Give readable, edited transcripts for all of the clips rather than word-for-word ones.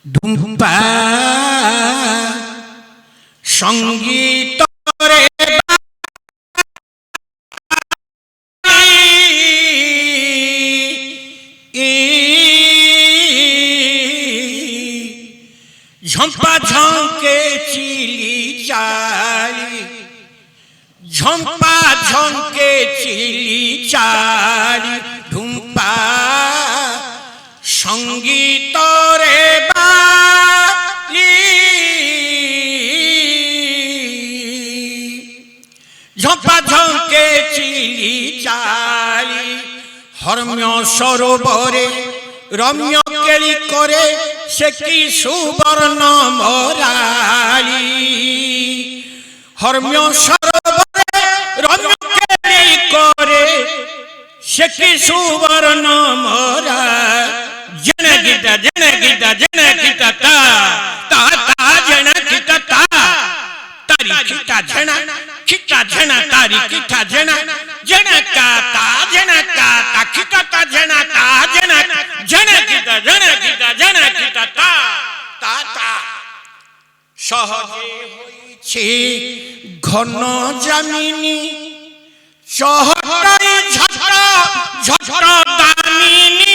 ধুম্পা সঙ্গীত রে ঝম্পা ঝঙ্কে চিলি চালি ঝম্পা ঝঙ্কে চিলি চালি ধুম্পা সঙ্গীত রে বালি ঝম্পা ঝঙ্কে চিলি চালি হর্ম্য সরোবরে রম্য কেলি করে সে কি সুবর্ণ মরালি হর্ম্য সরোবরে রম্য কেলি করে সে কি সুবর্ণ মরা জেনে গীতা তা তা তা জেনে গীতা তা তারি খিটা ঝেনা তারি খিটা ঝেনা কা তা তা খিটা তা জেনে গীতা তা তা তা সহজে হইছে ঘন জামিনী চহটাই ঝট দামিনী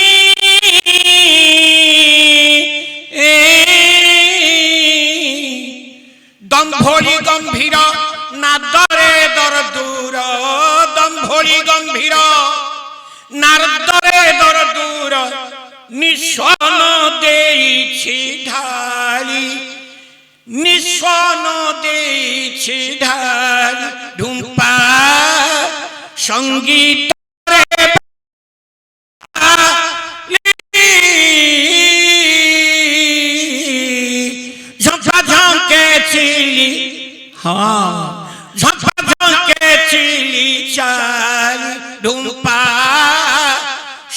দম্ভরি গম্ভীর নাদরে দর দূর দম্ভরি গম্ভীর নারদরে দর দূর নিঃস্বন দেইছি ঢালি নিঃস্বন দেইছি ঢালি ধুম্পা সঙ্গীত ঝম্পা ঝঙ্কে চিলি ঝম্পা ঝঙ্কে চিলি চালি ধুম্পা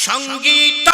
সঙ্গীত